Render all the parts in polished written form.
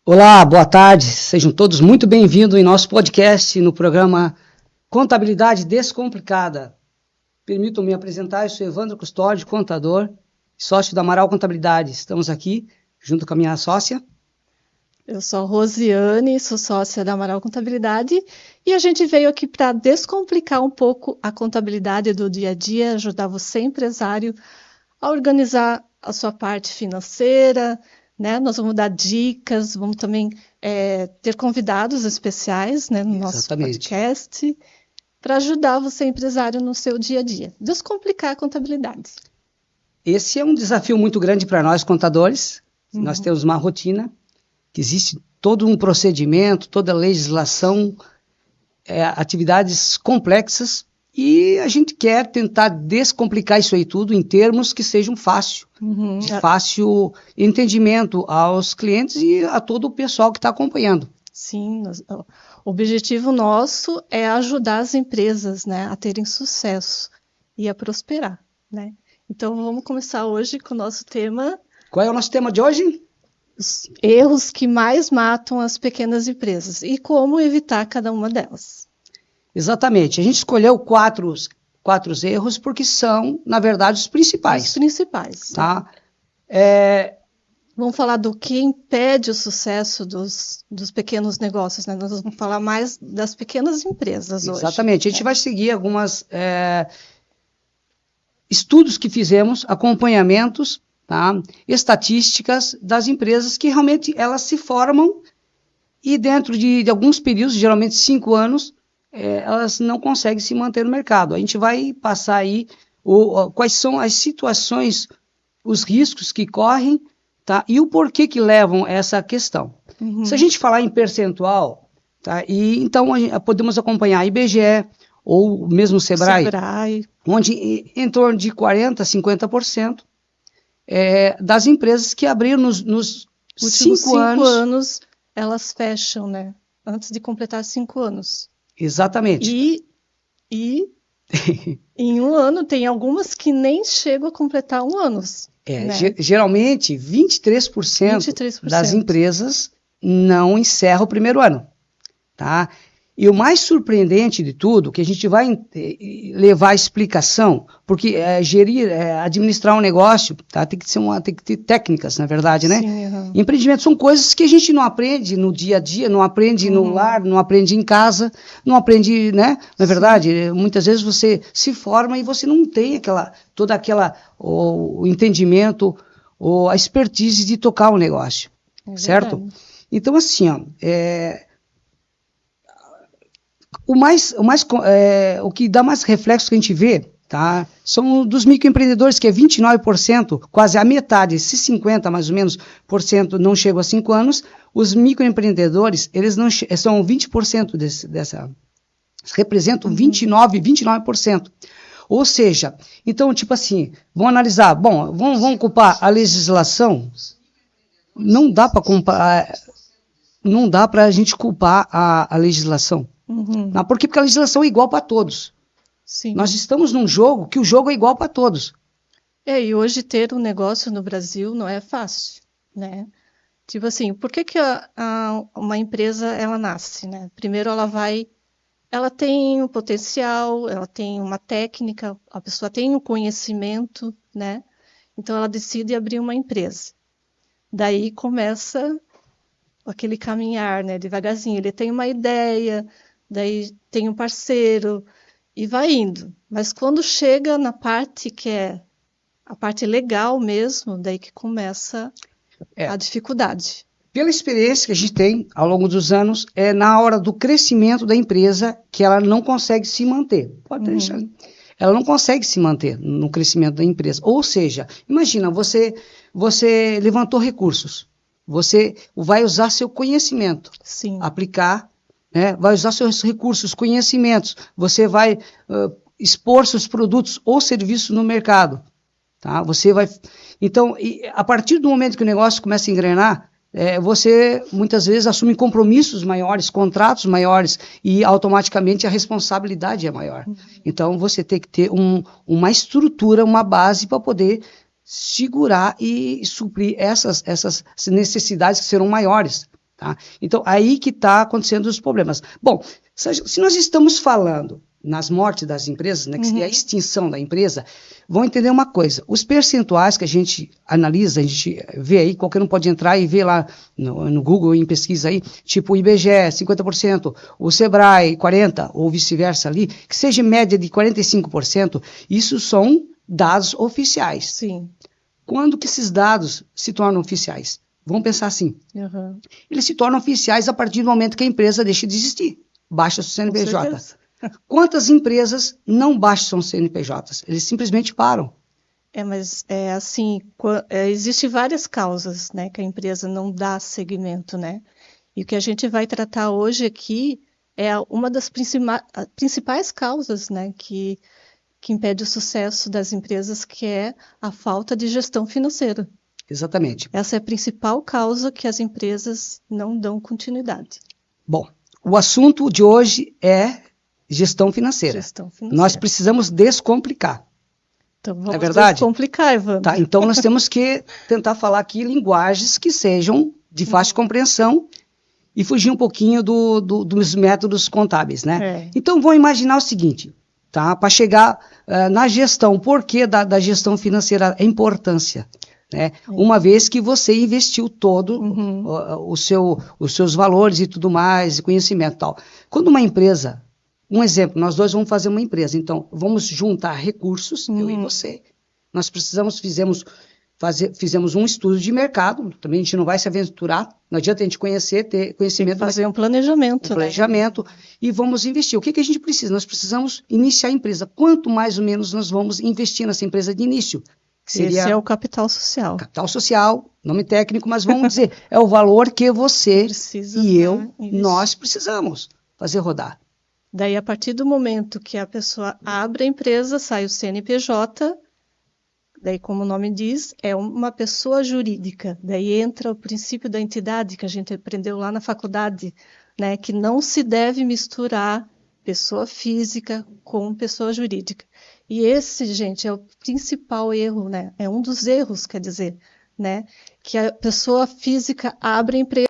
Olá, boa tarde, sejam todos muito bem-vindos em nosso podcast no programa Contabilidade Descomplicada. Permitam-me apresentar, eu sou Evandro Custódio, contador, sócio da Amaral Contabilidade. Estamos aqui junto com a minha sócia. Eu sou a Rosiane, sou sócia da Amaral Contabilidade e a gente veio aqui para descomplicar um pouco a contabilidade do dia a dia, ajudar você, empresário, a organizar a sua parte financeira, né? Nós vamos dar dicas, vamos também ter convidados especiais, né, no nosso podcast para ajudar você, empresário, no seu dia a dia. Descomplicar a contabilidade. Esse é um desafio muito grande para nós, contadores. Nós temos uma rotina, que existe todo um procedimento, toda a legislação, atividades complexas, e a gente quer tentar descomplicar isso aí tudo em termos que sejam de fácil entendimento aos clientes e a todo o pessoal que está acompanhando. Sim, o objetivo nosso é ajudar as empresas, né, a terem sucesso e a prosperar, né? Então vamos começar hoje com o nosso tema. Qual é o nosso tema de hoje? Os erros que mais matam as pequenas empresas e como evitar cada uma delas. Exatamente. A gente escolheu quatro erros porque são, na verdade, os principais. Os principais. Tá? Vamos falar do que impede o sucesso dos pequenos negócios, né? Nós vamos falar mais das pequenas empresas hoje. Exatamente. A gente vai seguir algumas estudos que fizemos, acompanhamentos, tá? Estatísticas das empresas que realmente elas se formam e dentro de alguns períodos, geralmente 5 anos, elas não conseguem se manter no mercado. A gente vai passar aí quais são as situações, os riscos que correm, tá? E o porquê que levam a essa questão. Se a gente falar em percentual, tá? Então podemos acompanhar a IBGE ou mesmo o Sebrae, onde em torno de 40% a 50% das empresas que abriram nos últimos 5 anos, elas fecham, né? Antes de completar 5 anos. Exatamente. E em um ano tem algumas que nem chegam a completar 1 ano. Né? Geralmente 23% das empresas não encerram o primeiro ano. Tá? E o mais surpreendente de tudo, que a gente vai levar a explicação, porque administrar um negócio, tá? tem que ter técnicas, na verdade, né? Sim, Empreendimento são coisas que a gente não aprende no dia a dia, não aprende no lar, não aprende em casa, não aprende, né? Na verdade, muitas vezes você se forma e você não tem o entendimento ou a expertise de tocar o negócio, certo? Verdade. Então, assim, ó, o que dá mais reflexo que a gente vê, tá, são dos microempreendedores, que é 29%, quase a metade, se 50% mais ou menos, não chegam a 5 anos, os microempreendedores, eles não são 20% representam 29%. Ou seja, então, tipo assim, vamos analisar, vamos culpar a legislação, não dá para a gente culpar a legislação. Não, porque a legislação é igual para todos. Sim. Nós estamos num jogo que o jogo é igual para todos. E hoje ter um negócio no Brasil não é fácil, né? Tipo assim, por que uma empresa ela nasce, né? Primeiro ela tem um potencial, ela tem uma técnica, a pessoa tem um conhecimento, né? Então ela decide abrir uma empresa. Daí começa aquele caminhar, né? Devagarzinho, ele tem uma ideia, daí tem um parceiro e vai indo. Mas quando chega na parte que é a parte legal mesmo, daí que começa a dificuldade. Pela experiência que a gente tem ao longo dos anos, é na hora do crescimento da empresa que ela não consegue se manter. Pode deixar ali. Ela não consegue se manter no crescimento da empresa. Ou seja, imagina, você levantou recursos. Você vai usar seu conhecimento, aplicar, né? Vai usar seus recursos, conhecimentos, você vai expor seus produtos ou serviços no mercado. Tá? Então, a partir do momento que o negócio começa a engrenar, você muitas vezes assume compromissos maiores, contratos maiores, e automaticamente a responsabilidade é maior. Então, você tem que ter uma estrutura, uma base para poder segurar e suprir essas necessidades que serão maiores. Tá? Então, aí que está acontecendo os problemas. Bom, se nós estamos falando nas mortes das empresas, né, que seria a extinção da empresa, vão entender uma coisa. Os percentuais que a gente analisa, a gente vê aí, qualquer um pode entrar e ver lá no Google, em pesquisa aí, tipo o IBGE, 50%, o Sebrae, 40%, ou vice-versa ali, que seja média de 45%, isso são dados oficiais. Sim. Quando que esses dados se tornam oficiais? Vamos pensar assim. Eles se tornam oficiais a partir do momento que a empresa deixa de existir. Baixa o CNPJ. Quantas empresas não baixam CNPJs? Eles simplesmente param. Mas é assim, existem várias causas, né, que a empresa não dá seguimento, né? E o que a gente vai tratar hoje aqui é uma das principais causas, né, que impede o sucesso das empresas, que é a falta de gestão financeira. Exatamente. Essa é a principal causa que as empresas não dão continuidade. Bom, o assunto de hoje é gestão financeira. Nós precisamos descomplicar. Então vamos descomplicar, Evandro. Tá, então nós temos que tentar falar aqui linguagens que sejam de fácil compreensão e fugir um pouquinho dos métodos contábeis, né? Então vamos imaginar o seguinte, tá? Para chegar na gestão, o porquê da gestão financeira, a importância. Né? Uma vez que você investiu todo os seus valores e tudo mais, conhecimento e tal. Quando uma empresa, um exemplo, nós dois vamos fazer uma empresa, então vamos juntar recursos, eu e você. Nós fizemos um estudo de mercado, também a gente não vai se aventurar, não adianta a gente ter conhecimento. Fazer um planejamento. E vamos investir. O que a gente precisa? Nós precisamos iniciar a empresa. Quanto mais ou menos nós vamos investir nessa empresa de início? Esse é o capital social. Capital social, nome técnico, mas vamos dizer, é o valor que você nós precisamos fazer rodar. Daí, a partir do momento que a pessoa abre a empresa, sai o CNPJ, daí, como o nome diz, é uma pessoa jurídica. Daí entra o princípio da entidade, que a gente aprendeu lá na faculdade, né, que não se deve misturar pessoa física com pessoa jurídica. E esse, gente, é o principal erro, né? É um dos erros, quer dizer, né? Que a pessoa física abre a empresa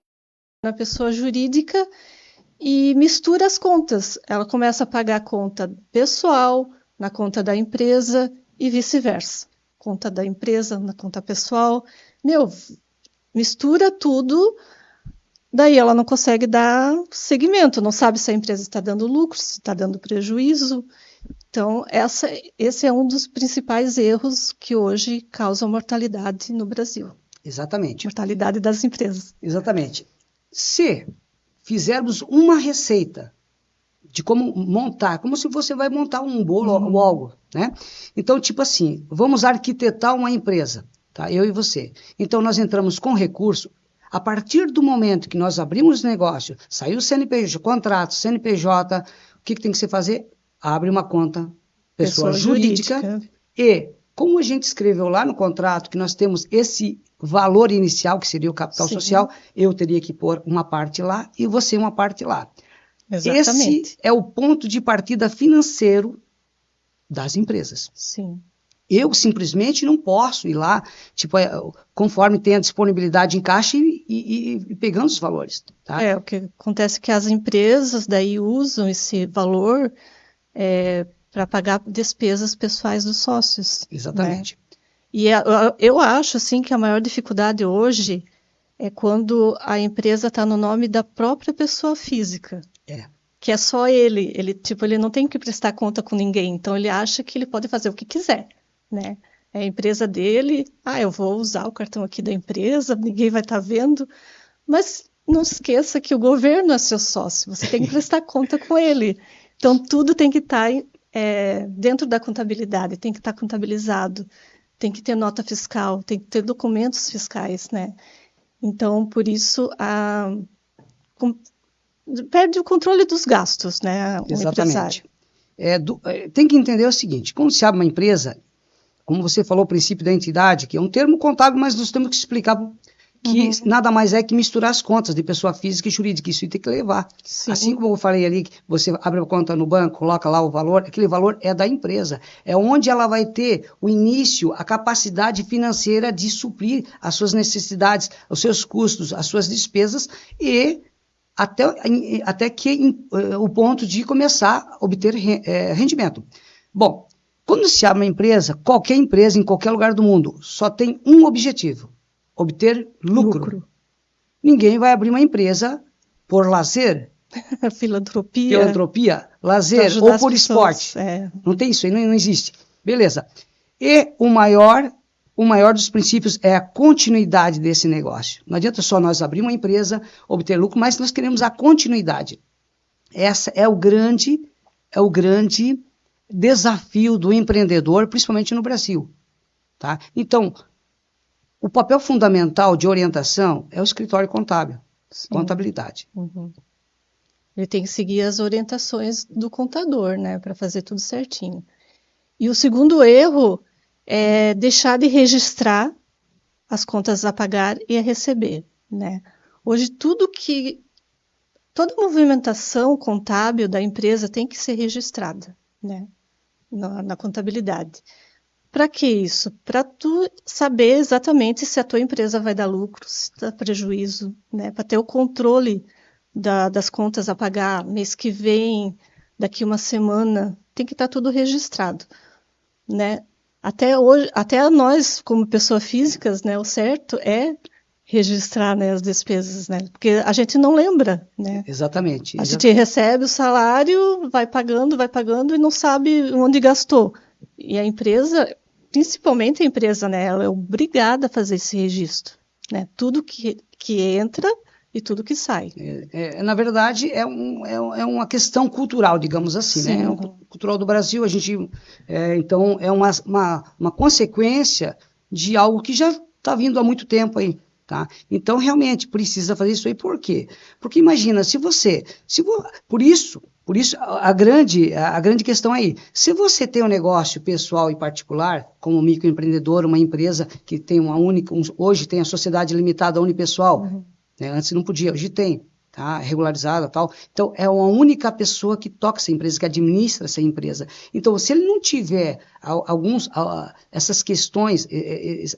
na pessoa jurídica e mistura as contas. Ela começa a pagar a conta pessoal na conta da empresa e vice-versa. Conta da empresa na conta pessoal. Mistura tudo, daí ela não consegue dar seguimento, não sabe se a empresa está dando lucro, se está dando prejuízo. Então, esse é um dos principais erros que hoje causam mortalidade no Brasil. Exatamente. Mortalidade das empresas. Exatamente. Se fizermos uma receita de como montar, como se você vai montar um bolo ou algo, né? Então, tipo assim, vamos arquitetar uma empresa, tá? Eu e você. Então, nós entramos com recurso. A partir do momento que nós abrimos o negócio, saiu o CNPJ, contrato, CNPJ, o que tem que se fazer? Abre uma conta, pessoa jurídica, e como a gente escreveu lá no contrato que nós temos esse valor inicial, que seria o capital social, eu teria que pôr uma parte lá e você uma parte lá. Exatamente. Esse é o ponto de partida financeiro das empresas. Sim. Eu simplesmente não posso ir lá, tipo, conforme tem a disponibilidade em caixa e pegando os valores. Tá? O que acontece é que as empresas daí usam esse valor para pagar despesas pessoais dos sócios. Exatamente. Né? E eu acho assim, que a maior dificuldade hoje é quando a empresa está no nome da própria pessoa física. Que é só ele. Ele não tem que prestar conta com ninguém. Então, ele acha que ele pode fazer o que quiser. Né? É a empresa dele. Eu vou usar o cartão aqui da empresa, ninguém vai estar vendo. Mas não esqueça que o governo é seu sócio. Você tem que prestar conta com ele. Então, tudo tem que estar dentro da contabilidade, tem que estar contabilizado, tem que ter nota fiscal, tem que ter documentos fiscais, né? Então, por isso, perde o controle dos gastos, né? Exatamente. Tem que entender o seguinte, quando se abre uma empresa, como você falou, o princípio da entidade, que é um termo contábil, mas nós temos que explicar que nada mais é que misturar as contas de pessoa física e jurídica. Isso tem que levar. Sim. Assim como eu falei ali, que você abre a conta no banco, coloca lá o valor, aquele valor é da empresa. É onde ela vai ter o início, a capacidade financeira de suprir as suas necessidades, os seus custos, as suas despesas e até que o ponto de começar a obter rendimento. Bom, quando se abre uma empresa, qualquer empresa em qualquer lugar do mundo só tem um objetivo: obter lucro. Ninguém vai abrir uma empresa por lazer, filantropia, lazer ou por esporte. Não tem isso aí, não existe. Beleza. E o maior dos princípios é a continuidade desse negócio. Não adianta só nós abrir uma empresa, obter lucro, mas nós queremos a continuidade. Essa é o grande desafio do empreendedor, principalmente no Brasil. Tá? Então, o papel fundamental de orientação é o escritório contábil, contabilidade. Ele tem que seguir as orientações do contador, né, para fazer tudo certinho. E o segundo erro é deixar de registrar as contas a pagar e a receber, né? Hoje toda movimentação contábil da empresa tem que ser registrada, né, na contabilidade. Para que isso? Para tu saber exatamente se a tua empresa vai dar lucro, se dá prejuízo, né? Para ter o controle das contas a pagar mês que vem, daqui uma semana, tem que estar tudo registrado, né? Até hoje, até nós, como pessoas físicas, né, o certo é registrar, né, as despesas, né? Porque a gente não lembra, né? Exatamente. A gente recebe o salário, vai pagando e não sabe onde gastou. E a empresa, principalmente a empresa, né, ela é obrigada a fazer esse registro, né? Tudo que entra e tudo que sai. Na verdade, é uma questão cultural, digamos assim, Sim. né? É cultural do Brasil. A gente, então, é uma consequência de algo que já está vindo há muito tempo aí. Tá? Então, realmente, precisa fazer isso aí. Por quê? Porque imagina, por isso, a grande questão aí, se você tem um negócio pessoal e particular, como microempreendedor, uma empresa que tem hoje tem a sociedade limitada unipessoal, né? Antes não podia, hoje tem, tá? Regularizada e tal. Então, é uma única pessoa que toca essa empresa, que administra essa empresa. Então, se ele não tiver essas questões,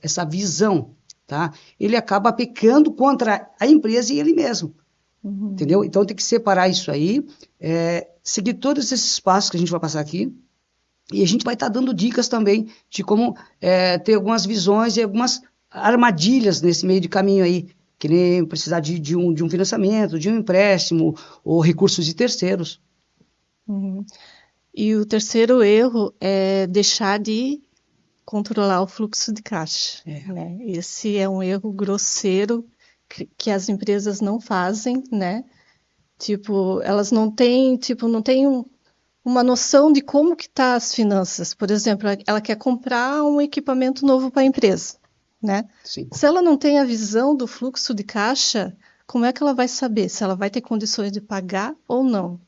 essa visão, tá? Ele acaba pecando contra a empresa e ele mesmo. Entendeu? Então tem que separar isso aí, seguir todos esses passos que a gente vai passar aqui, e a gente vai estar dando dicas também de como ter algumas visões e algumas armadilhas nesse meio de caminho aí, que nem precisar de um financiamento, de um empréstimo, ou recursos de terceiros. E o terceiro erro é deixar de controlar o fluxo de caixa, né? Esse é um erro grosseiro que as empresas não fazem, né? Tipo, elas não têm uma noção de como que tá as finanças. Por exemplo, ela quer comprar um equipamento novo para a empresa, né? Sim. Se ela não tem a visão do fluxo de caixa, como é que ela vai saber se ela vai ter condições de pagar ou não?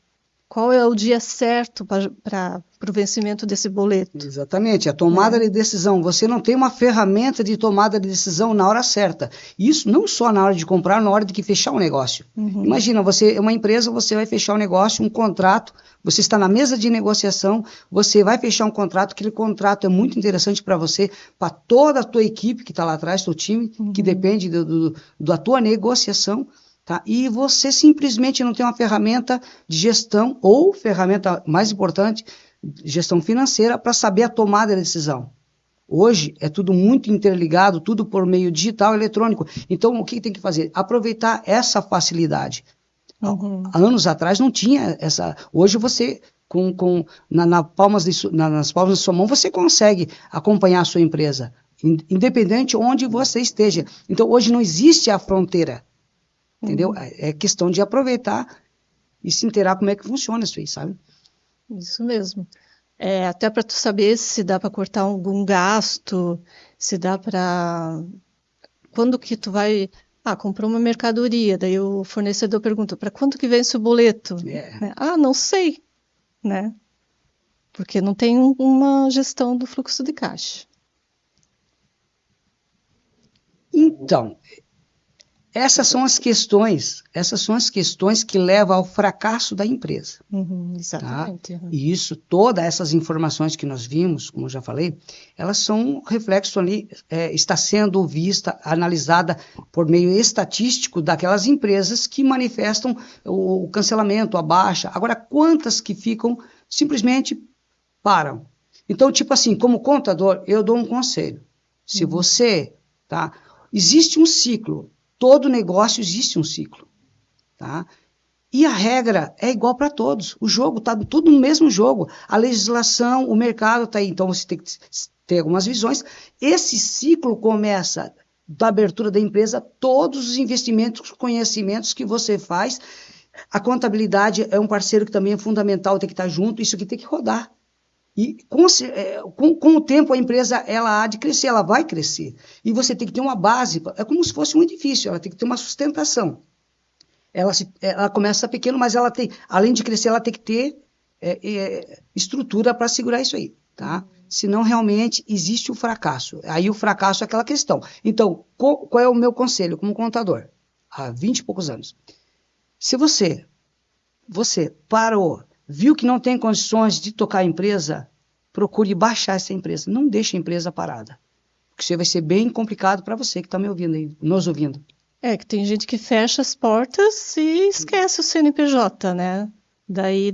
Qual é o dia certo para o vencimento desse boleto? Exatamente, a tomada de decisão. Você não tem uma ferramenta de tomada de decisão na hora certa. Isso não só na hora de comprar, na hora de que fechar o negócio. Imagina, você é uma empresa, você vai fechar um negócio, um contrato, você está na mesa de negociação, você vai fechar um contrato, aquele contrato é muito interessante para você, para toda a tua equipe que está lá atrás, teu time, que depende da tua negociação. Tá? E você simplesmente não tem uma ferramenta de gestão, ou ferramenta mais importante, gestão financeira, para saber a tomada da decisão. Hoje é tudo muito interligado, tudo por meio digital, eletrônico. Então, o que tem que fazer? Aproveitar essa facilidade. Há anos atrás não tinha essa. Hoje você, nas palmas da sua mão, você consegue acompanhar a sua empresa, independente onde você esteja. Então, hoje não existe a fronteira. Entendeu? É questão de aproveitar e se inteirar como é que funciona isso aí, sabe? Isso mesmo. Até para tu saber se dá para cortar algum gasto, se dá para... Quando que tu vai... comprou uma mercadoria, daí o fornecedor pergunta, para quanto que vence o boleto? Né? Não sei, né? Porque não tem uma gestão do fluxo de caixa. Então, Essas são as questões que levam ao fracasso da empresa. Exatamente. Tá? E isso, todas essas informações que nós vimos, como eu já falei, elas são um reflexo ali, está sendo vista, analisada por meio estatístico daquelas empresas que manifestam o cancelamento, a baixa. Agora, quantas que ficam, simplesmente param. Então, tipo assim, como contador, eu dou um conselho. Se você, tá? Existe um ciclo. Todo negócio existe um ciclo, tá? E a regra é igual para todos. O jogo está tudo no mesmo jogo. A legislação, o mercado está aí. Então você tem que ter algumas visões. Esse ciclo começa da abertura da empresa, todos os investimentos, conhecimentos que você faz. A contabilidade é um parceiro que também é fundamental, tem que estar junto. Isso aqui tem que rodar. E com o tempo a empresa ela há de crescer, ela vai crescer. E você tem que ter uma base, é como se fosse um edifício, ela tem que ter uma sustentação. Ela começa pequeno, mas ela tem, além de crescer, ela tem que ter estrutura para segurar isso aí, tá? Senão realmente existe o fracasso. Aí o fracasso é aquela questão. Então, qual é o meu conselho como contador? Há 20 e poucos anos. Se você parou, viu que não tem condições de tocar a empresa, procure baixar essa empresa. Não deixe a empresa parada. Porque isso vai ser bem complicado para você que está me ouvindo aí, nos ouvindo. Que tem gente que fecha as portas e esquece o CNPJ, né? Daí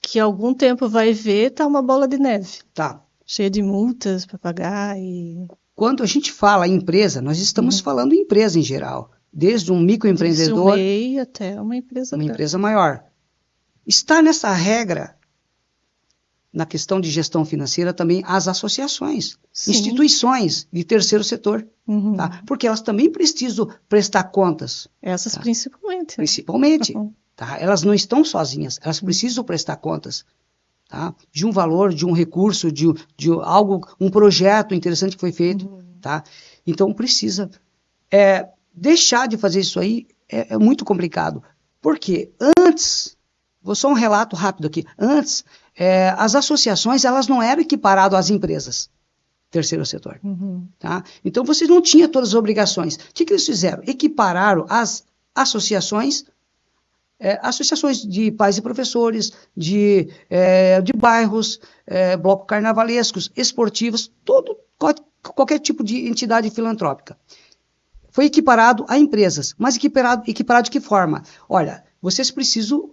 que algum tempo vai ver, tá uma bola de neve. Tá. Cheia de multas para pagar e... Quando a gente fala em empresa, nós estamos falando em empresa em geral. Desde um microempreendedor... Desde um MEI até uma empresa grande. Empresa maior. Está nessa regra, na questão de gestão financeira, também as associações, instituições de terceiro setor, tá? Porque elas também precisam prestar contas. Essas tá? Principalmente. Principalmente. Tá? Elas não estão sozinhas, elas precisam prestar contas. Tá? De um valor, de um recurso, de algo, um projeto interessante que foi feito. Tá? Então precisa. Deixar de fazer isso aí é muito complicado. Porque antes... Vou só um relato rápido aqui. Antes, as associações elas não eram equiparadas às empresas, terceiro setor. Tá? Então, vocês não tinham todas as obrigações. O que eles fizeram? Equipararam as associações, associações de pais e professores, de bairros, blocos carnavalescos, esportivos, qualquer tipo de entidade filantrópica. Foi equiparado a empresas. Mas equiparado de que forma? Olha, vocês precisam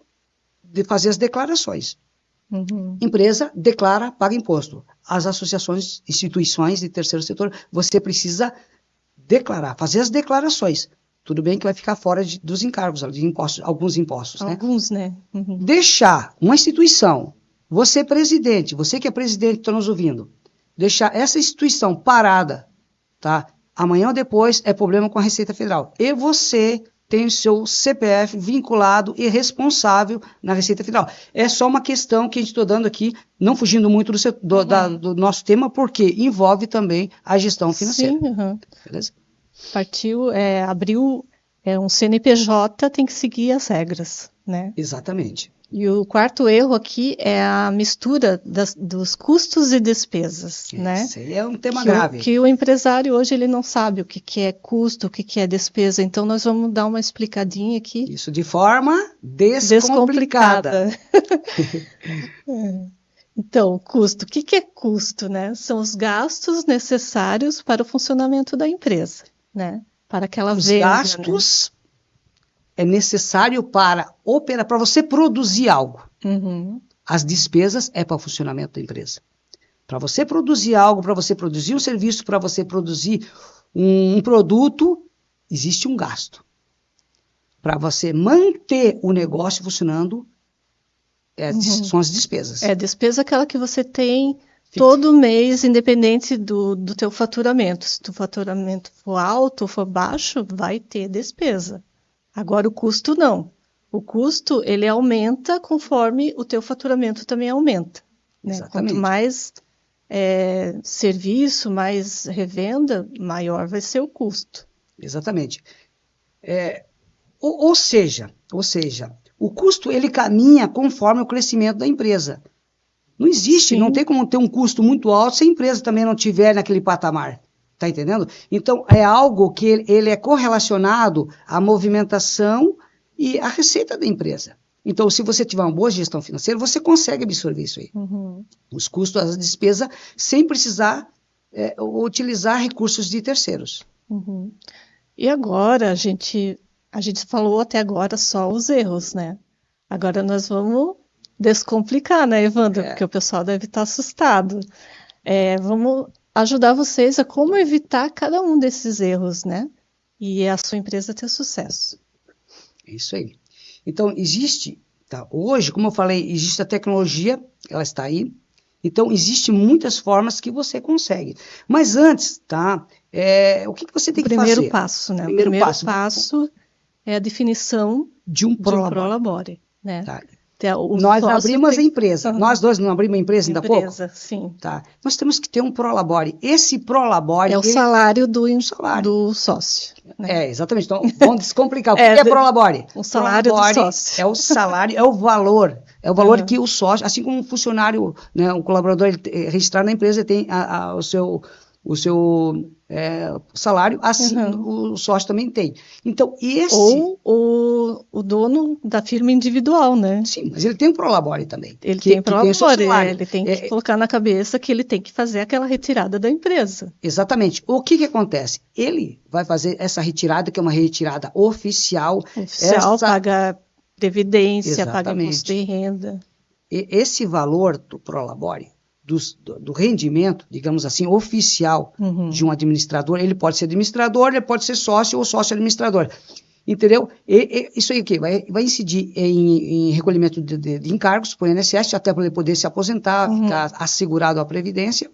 de fazer as declarações. Empresa declara, paga imposto. As associações, instituições de terceiro setor, você precisa declarar, fazer as declarações. Tudo bem que vai ficar fora dos encargos, de impostos, alguns impostos. Alguns, né? Deixar uma instituição, você presidente, você que é presidente que está nos ouvindo, deixar essa instituição parada, tá? Amanhã ou depois é problema com a Receita Federal. E você tem o seu CPF vinculado e responsável na Receita Federal. É só uma questão que a gente está dando aqui, não fugindo muito do nosso tema, porque envolve também a gestão financeira. Sim, Beleza? Abriu um CNPJ, tem que seguir as regras, né? Exatamente. E o quarto erro aqui é a mistura dos custos e despesas, né? Esse aí é um tema grave. Que o empresário hoje ele não sabe o que é custo, o que é despesa. Então nós vamos dar uma explicadinha aqui. Isso de forma descomplicada. Então, custo. O que é custo, né? São os gastos necessários para o funcionamento da empresa, né? Para aquela venda. Os gastos... é necessário para operar, para você produzir algo. As despesas é para o funcionamento da empresa. Para você produzir algo, para você produzir um serviço, para você produzir um produto, existe um gasto. Para você manter o negócio funcionando, são as despesas. Despesa aquela que você tem todo mês, independente do teu faturamento. Se o faturamento for alto ou for baixo, vai ter despesa. Agora o custo não. O custo ele aumenta conforme o teu faturamento também aumenta. Né? Exatamente. Quanto mais serviço, mais revenda, maior vai ser o custo. Exatamente. Ou seja, o custo ele caminha conforme o crescimento da empresa. Não existe, não tem como ter um custo muito alto se a empresa também não estiver naquele patamar. Tá entendendo? Então, é algo que ele é correlacionado à movimentação e à receita da empresa. Então, se você tiver uma boa gestão financeira, você consegue absorver isso aí. Os custos, as despesas, sem precisar utilizar recursos de terceiros. E agora, a gente falou até agora só os erros, né? Agora nós vamos descomplicar, né, Evandro? Porque o pessoal deve estar assustado. Vamos ajudar vocês a como evitar cada um desses erros, né? E a sua empresa ter sucesso. É isso aí. Então, existe, tá? Hoje, como eu falei, existe a tecnologia, ela está aí. Então, existem muitas formas que você consegue. Mas antes, tá? O que você tem que fazer? Primeiro passo, né? O primeiro passo é a definição de um prolabore. Né? Tá. Nós abrimos a empresa. Nós dois não abrimos a empresa ainda há pouco? Sim. Tá. Nós temos que ter um prolabore. Esse prolabore... É o salário do sócio. Né? Exatamente. Então, vamos descomplicar. O que é prolabore? O salário do sócio. É o salário, é o valor. É o valor que o sócio, assim como um funcionário, né, um colaborador registrado na empresa tem o seu salário, assim o sócio também tem. Então, Ou o dono da firma individual, né? Sim, mas ele tem um prolabore também. Ele tem prolabore, ele tem que colocar na cabeça que ele tem que fazer aquela retirada da empresa. Exatamente. O que acontece? Ele vai fazer essa retirada, que é uma retirada oficial. Paga previdência, paga imposto de renda. E esse valor do prolabore, do rendimento, digamos assim, oficial de um administrador, ele pode ser administrador, ele pode ser sócio ou sócio-administrador. Entendeu? Isso aí o quê? Vai incidir em recolhimento de encargos para o INSS, até para ele poder se aposentar, ficar assegurado à Previdência,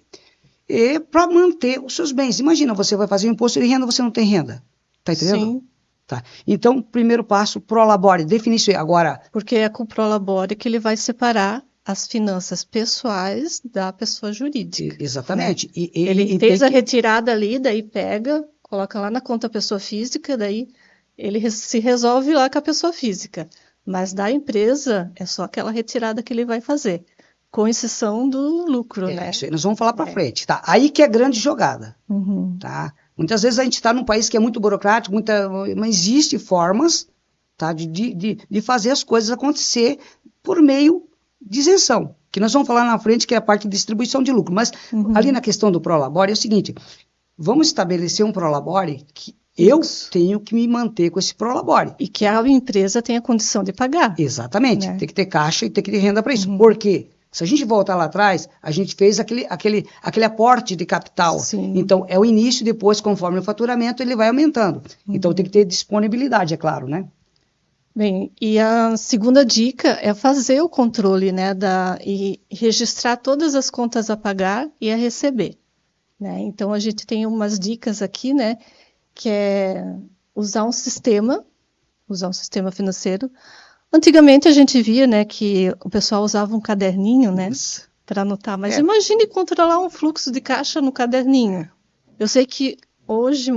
e para manter os seus bens. Imagina, você vai fazer um imposto de renda, você não tem renda. Tá entendendo? Sim. Tá. Então, primeiro passo, prolabore, definir isso aí. Agora... Porque é com o prolabore que ele vai separar as finanças pessoais da pessoa jurídica. Exatamente. Né? Ele fez a retirada ali, daí pega, coloca lá na conta pessoa física, daí ele se resolve lá com a pessoa física. Mas da empresa, é só aquela retirada que ele vai fazer, com exceção do lucro, né? Isso aí, nós vamos falar para frente, tá? Aí que é a grande jogada, tá? Muitas vezes a gente está num país que é muito burocrático, mas existem formas, tá, de fazer as coisas acontecer por meio de isenção, que nós vamos falar na frente, que é a parte de distribuição de lucro. Mas ali na questão do prolabore é o seguinte, vamos estabelecer um prolabore que eu tenho que me manter com esse prolabore. E que a empresa tenha condição de pagar. Exatamente, né? Tem que ter caixa e tem que ter renda para isso. Por quê? Se a gente voltar lá atrás, a gente fez aquele aporte de capital. Sim. Então, é o início, depois, conforme o faturamento, ele vai aumentando. Então, tem que ter disponibilidade, é claro, né? Bem, e a segunda dica é fazer o controle, né, e registrar todas as contas a pagar e a receber. Né? Então, a gente tem umas dicas aqui, né, que é usar um sistema financeiro. Antigamente a gente via, né, que o pessoal usava um caderninho, né, para anotar. Mas imagine controlar um fluxo de caixa no caderninho. Eu sei que hoje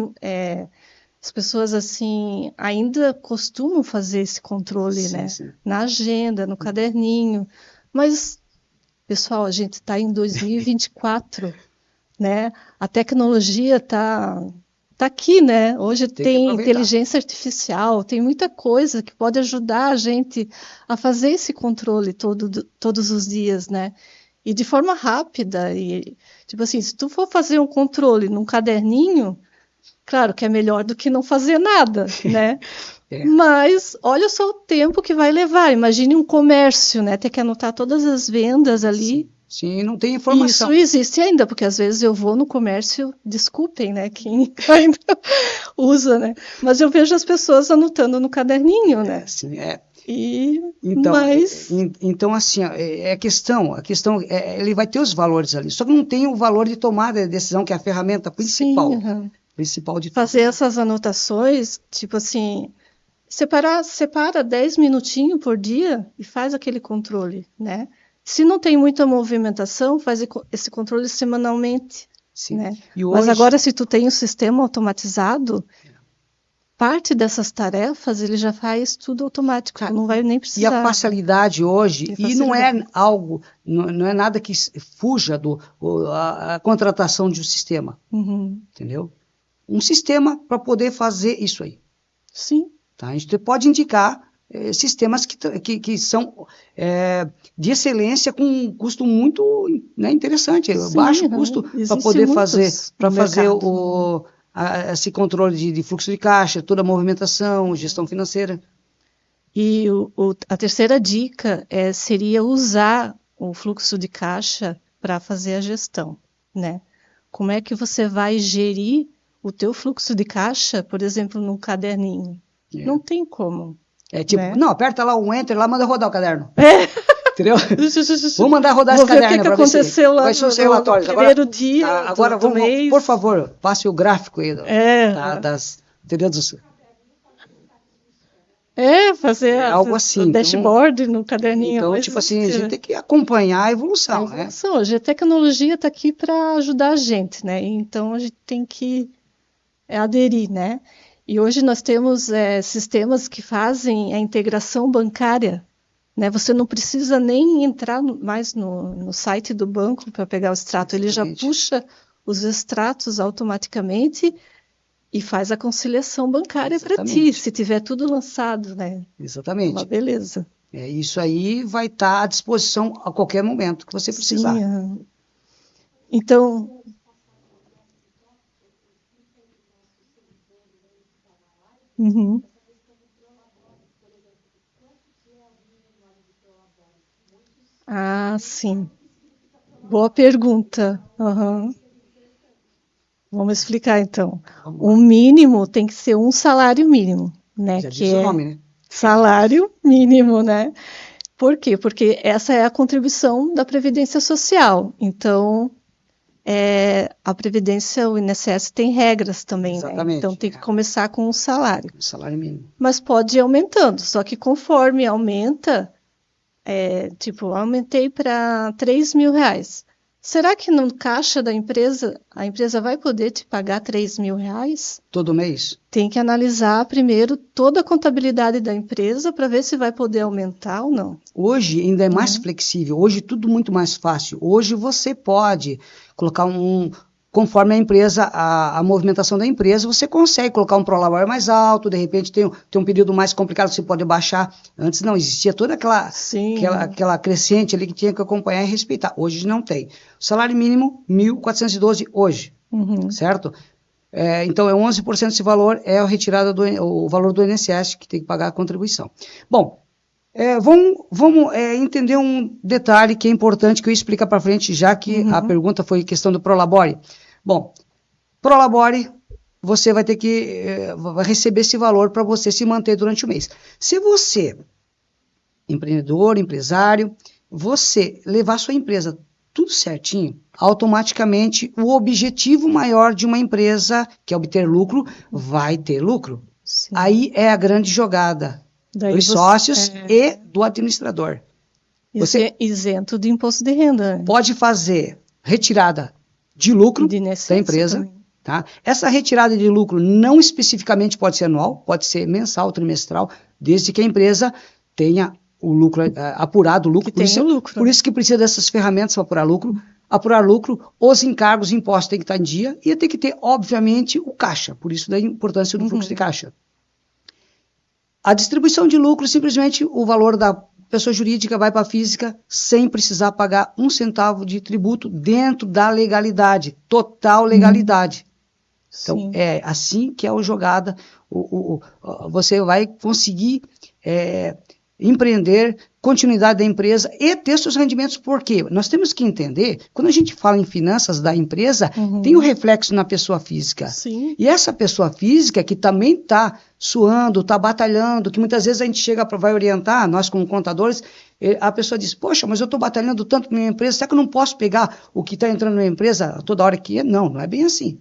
as pessoas assim ainda costumam fazer esse controle, né, na agenda, no caderninho. Mas, pessoal, a gente está em 2024, né? A tecnologia está aqui, né? Hoje tem inteligência artificial, tem muita coisa que pode ajudar a gente a fazer esse controle todos os dias, né? E de forma rápida. E, tipo assim, se tu for fazer um controle num caderninho, claro que é melhor do que não fazer nada, né? Mas olha só o tempo que vai levar. Imagine um comércio, né? Ter que anotar todas as vendas ali. Sim, não tem informação. Isso existe ainda, porque às vezes eu vou no comércio, desculpem, né, quem ainda usa, né, mas eu vejo as pessoas anotando no caderninho, né. Sim, Então, assim, a questão, ele vai ter os valores ali, só que não tem o valor de tomada de decisão, que é a ferramenta principal. Sim, principal de fazer essas anotações, tipo assim, separa 10 minutinhos por dia e faz aquele controle, né. Se não tem muita movimentação, faz esse controle semanalmente. Sim. Né? E hoje... Mas agora, se tu tem um sistema automatizado, parte dessas tarefas ele já faz tudo automático, não vai nem E precisar. a facilidade hoje, E e não é algo, não é nada que fuja a contratação de um sistema, entendeu? Um sistema para poder fazer isso aí. Sim. Tá? A gente pode indicar sistemas que são de excelência com um custo muito, né, interessante, Sim, baixo custo para poder fazer, mercado. esse controle de fluxo de caixa, toda a movimentação, gestão financeira. E a terceira dica seria usar o fluxo de caixa para fazer a gestão, né? Como é que você vai gerir o teu fluxo de caixa, por exemplo, num caderninho? Não tem como. Tipo, né? não, aperta lá um enter, lá manda rodar o caderno. Entendeu? Vamos mandar rodar esse caderno para ver se vai ser os relatórios. Primeiro dia agora do mês. Por favor, passe o gráfico aí entendeu? Fazer algo assim, o dashboard no caderninho. Então, tipo assim, a gente tem que acompanhar a evolução, né? Hoje a tecnologia está aqui para ajudar a gente, né? Então a gente tem que aderir, né? E hoje nós temos sistemas que fazem a integração bancária, né? Você não precisa nem entrar mais no site do banco para pegar o extrato, ele já puxa os extratos automaticamente e faz a conciliação bancária para ti, se tiver tudo lançado, né? Exatamente. Uma beleza. Isso aí vai estar à disposição a qualquer momento que você precisar. Sim, Então... Uhum. Sim. Boa pergunta. Uhum. Vamos explicar, então. O mínimo tem que ser um salário mínimo, né? Já diz o nome, né? Salário mínimo, né? Por quê? Porque essa é a contribuição da Previdência Social. Então, a Previdência, o INSS tem regras também, Exatamente, né? Então tem que começar com um salário. Um salário mínimo. Mas pode ir aumentando, só que conforme aumenta, aumentei para R$3.000. Será que no caixa da empresa, a empresa vai poder te pagar R$3.000? Todo mês? Tem que analisar primeiro toda a contabilidade da empresa para ver se vai poder aumentar ou não. Hoje ainda é mais flexível, hoje tudo muito mais fácil. Hoje você pode colocar conforme a empresa, a movimentação da empresa, você consegue colocar um prolabore mais alto, de repente tem um período mais complicado, você pode baixar. Antes não, existia toda aquela crescente ali que tinha que acompanhar e respeitar. Hoje não tem. O salário mínimo, 1.412 hoje, certo? Então, 11% desse valor é a retirada o valor do INSS, que tem que pagar a contribuição. Bom, vamos entender um detalhe que é importante, que eu explico para frente, já que a pergunta foi questão do prolabore. Bom, prolabore, você vai ter que vai receber esse valor para você se manter durante o mês. Se você, empreendedor, empresário, você levar sua empresa tudo certinho, automaticamente o objetivo maior de uma empresa, que é obter lucro, vai ter lucro. Sim. Aí é a grande jogada dos sócios e do administrador. Você é isento de imposto de renda. Pode fazer retirada de lucro da empresa. Tá? Essa retirada de lucro não especificamente pode ser anual, pode ser mensal, trimestral, desde que a empresa tenha o lucro apurado, o lucro. Por isso que precisa dessas ferramentas para apurar lucro. Apurar lucro, os encargos, impostos têm que estar em dia e tem que ter, obviamente, o caixa. Por isso da importância do fluxo de caixa. A distribuição de lucro, simplesmente o valor da pessoa jurídica vai para a física sem precisar pagar um centavo de tributo dentro da legalidade, total legalidade. Então, é assim que é a jogada. Você vai conseguir empreender, continuidade da empresa e ter seus rendimentos. Por quê? Nós temos que entender, quando a gente fala em finanças da empresa, tem o reflexo na pessoa física. Sim. E essa pessoa física que também está suando, está batalhando, que muitas vezes a gente vai orientar, nós como contadores, a pessoa diz, poxa, mas eu estou batalhando tanto na minha empresa, será que eu não posso pegar o que está entrando na minha empresa toda hora que é? Não, não é bem assim.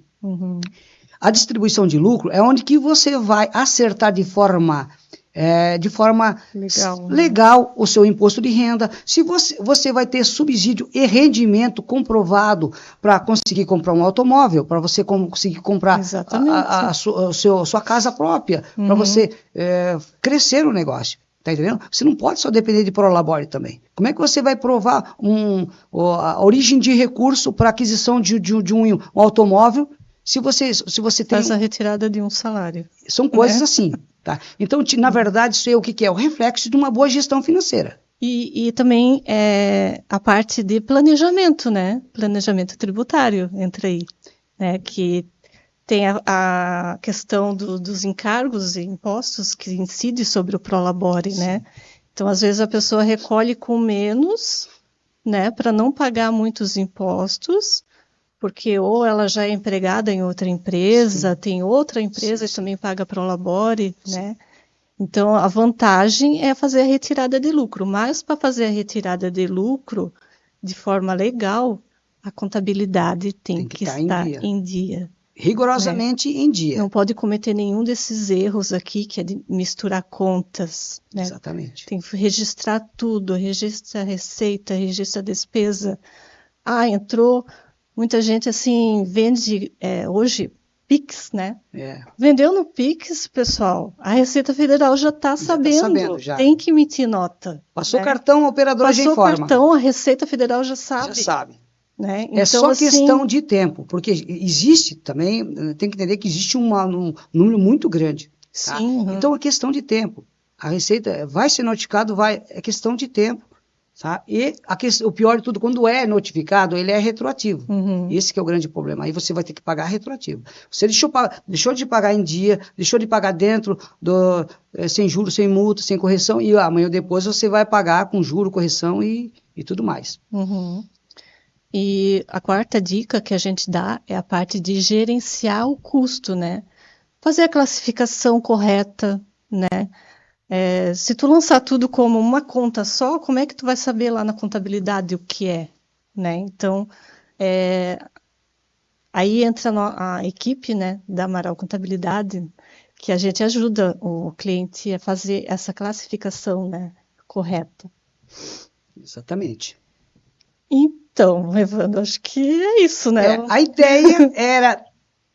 A distribuição de lucro é onde que você vai acertar de forma de forma legal o seu imposto de renda. Se você vai ter subsídio e rendimento comprovado para conseguir comprar um automóvel, para você conseguir comprar a sua casa própria, para você crescer o negócio. Tá entendendo? Você não pode só depender de Prolabore também. Como é que você vai provar a origem de recurso para aquisição de um automóvel se você tem... Faz a retirada de um salário. São coisas assim, tá? Então, na verdade, isso é o que é? O reflexo de uma boa gestão financeira. E também a parte de planejamento, né? Planejamento tributário entra aí, né? Que tem a questão dos encargos e impostos que incide sobre o Prolabore, né? Então, às vezes, a pessoa recolhe com menos, né? Para não pagar muitos impostos, porque ou ela já é empregada em outra empresa, tem outra empresa que também paga Prolabore, né? Então, a vantagem é fazer a retirada de lucro, mas para fazer a retirada de lucro de forma legal, a contabilidade tem que estar em dia. Rigorosamente em dia. Não pode cometer nenhum desses erros aqui, que é de misturar contas. Né? Exatamente. Tem que registrar tudo, registra a receita, registra a despesa. Entrou, muita gente assim vende hoje Pix, né? Vendeu no Pix, pessoal, a Receita Federal já está sabendo, tem que emitir nota. Passou cartão, a operadora já informa. Passou cartão, a Receita Federal já sabe. Já sabe. Né? Então, só questão de tempo, porque existe também, tem que entender que existe um número muito grande. Tá? Sim, então é questão de tempo. A Receita vai ser notificado, é questão de tempo. Tá? E o pior de tudo, quando é notificado, ele é retroativo. Esse que é o grande problema. Aí você vai ter que pagar retroativo. Você deixou de pagar em dia, deixou de pagar dentro sem juros, sem multa, sem correção, e amanhã depois você vai pagar com juro, correção e tudo mais. E a quarta dica que a gente dá é a parte de gerenciar o custo, né? Fazer a classificação correta, né? Se tu lançar tudo como uma conta só, como é que tu vai saber lá na contabilidade o que é, né? Então, aí entra a equipe, né, da Amaral Contabilidade, que a gente ajuda o cliente a fazer essa classificação, né, correta. Exatamente. Então, Evandro, acho que é isso, né? A ideia era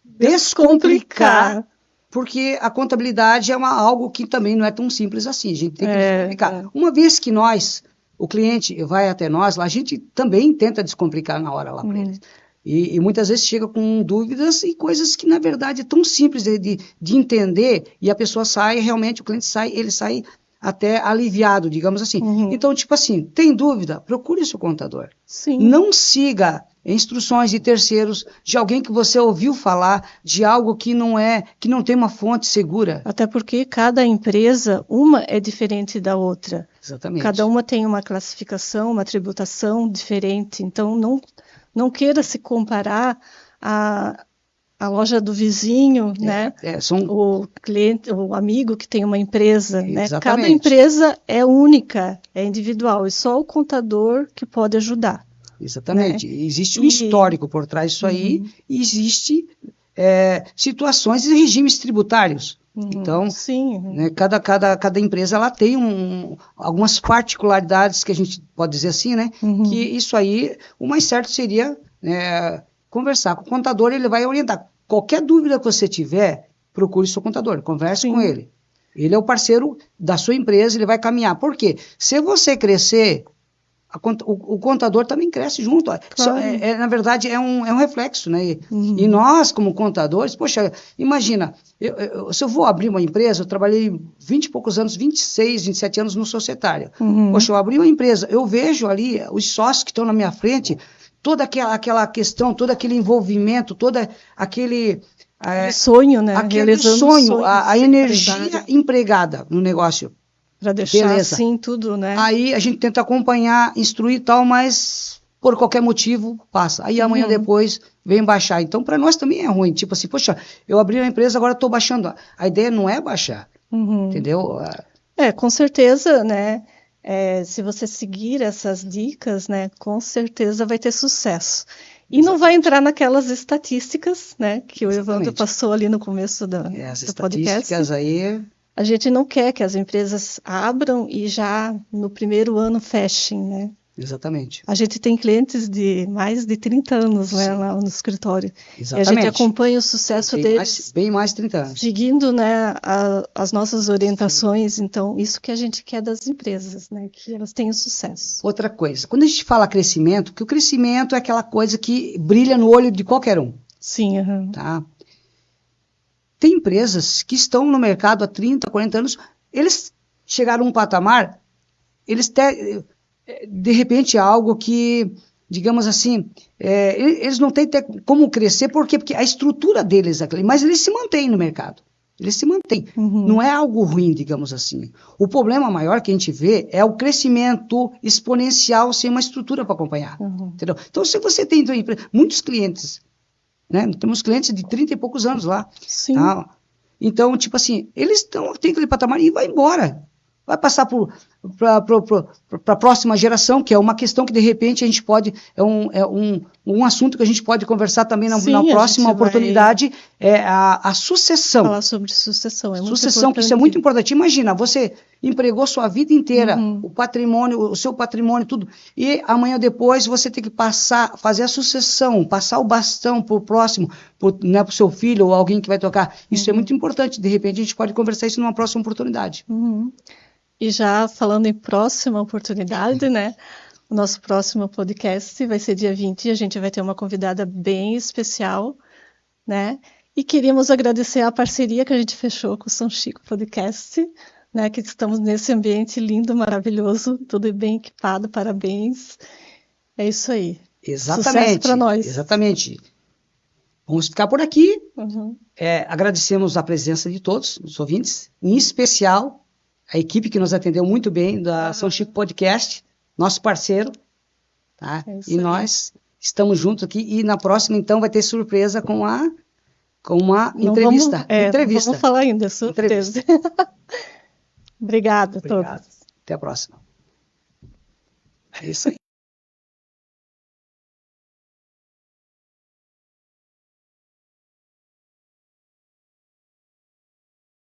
descomplicar, porque a contabilidade é algo que também não é tão simples assim, a gente tem que descomplicar. Uma vez que o cliente vai até nós, a gente também tenta descomplicar na hora lá para eles. E muitas vezes chega com dúvidas e coisas que, na verdade, é tão simples de entender, e a pessoa o cliente sai, ele sai até aliviado, digamos assim. Então, tipo assim, tem dúvida? Procure o seu contador. Sim. Não siga instruções de terceiros, de alguém que você ouviu falar, de algo que não tem uma fonte segura. Até porque cada empresa, uma é diferente da outra. Exatamente. Cada uma tem uma classificação, uma tributação diferente. Então, não queira se comparar a loja do vizinho, né? O cliente, o amigo que tem uma empresa, né? Cada empresa é única, é individual, e só o contador que pode ajudar. Exatamente. Né? Existe um histórico por trás disso aí, e existe situações e regimes tributários. Então, né, cada empresa ela tem algumas particularidades que a gente pode dizer assim, né? Que isso aí, o mais certo seria conversar com o contador, ele vai orientar. Qualquer dúvida que você tiver, procure seu contador, converse com ele. Ele é o parceiro da sua empresa, ele vai caminhar. Por quê? Se você crescer, o contador também cresce junto. Claro. Na verdade, é um reflexo, né? E nós, como contadores, poxa, imagina, se eu vou abrir uma empresa, eu trabalhei 20 e poucos anos, 26, 27 anos no societário. Poxa, eu abri uma empresa, eu vejo ali os sócios que estão na minha frente, toda aquela questão, todo aquele envolvimento, todo aquele sonho, né? Aquele sonho, a energia empregada no negócio. Para deixar assim tudo, né? Aí a gente tenta acompanhar, instruir e tal, mas por qualquer motivo passa. Aí amanhã depois vem baixar. Então, para nós também é ruim. Tipo assim, poxa, eu abri uma empresa, agora estou baixando. A ideia não é baixar, entendeu? Com certeza, né? Se você seguir essas dicas, né, com certeza vai ter sucesso. E não vai entrar naquelas estatísticas, né, que o Evandro passou ali no começo do podcast. As estatísticas aí a gente não quer que as empresas abram e já no primeiro ano fechem, né? Exatamente. A gente tem clientes de mais de 30 anos, né, Sim. lá no escritório. Exatamente. E a gente acompanha o sucesso deles. Bem mais de 30 anos. Seguindo, né, as nossas orientações. Sim. Então, isso que a gente quer das empresas, né, que elas tenham sucesso. Outra coisa, quando a gente fala crescimento, que o crescimento é aquela coisa que brilha no olho de qualquer um. Sim. Tá? Tem empresas que estão no mercado há 30, 40 anos, eles chegaram a um patamar, de repente, algo que, digamos assim, eles não têm como crescer, por quê? Porque a estrutura deles, mas eles se mantêm no mercado. Eles se mantêm. Uhum. Não é algo ruim, digamos assim. O problema maior que a gente vê é o crescimento exponencial sem uma estrutura para acompanhar. Uhum. Entendeu? Então, se você tem muitos clientes, né? Temos clientes de 30 e poucos anos lá. Sim. Tá? Então, tipo assim, eles têm aquele patamar e vai embora. Vai passar para a próxima geração, que é uma questão que, de repente, a gente pode... É um assunto que a gente pode conversar também na próxima oportunidade, é a sucessão. Falar sobre sucessão, é muito sucessão, importante. que isso é muito importante. Imagina, você empregou sua vida inteira, o patrimônio, o seu patrimônio, tudo, e amanhã depois você tem que fazer a sucessão, passar o bastão para o próximo, para o seu filho ou alguém que vai tocar. Isso é muito importante. De repente, a gente pode conversar isso numa próxima oportunidade. E já falando em próxima oportunidade, né? O nosso próximo podcast vai ser dia 20 e a gente vai ter uma convidada bem especial, né? E queríamos agradecer a parceria que a gente fechou com o São Chico Podcast, né? Que estamos nesse ambiente lindo, maravilhoso, tudo bem equipado, parabéns. É isso aí. Exatamente. Sucesso para nós. Exatamente. Vamos ficar por aqui. Agradecemos a presença de todos os ouvintes, em especial a equipe que nos atendeu muito bem da São Chico Podcast, nosso parceiro, tá? E nós estamos juntos aqui e na próxima, então, vai ter surpresa com uma entrevista. Vamos falar ainda, surpresa. Obrigada a todos. Até a próxima. É isso aí.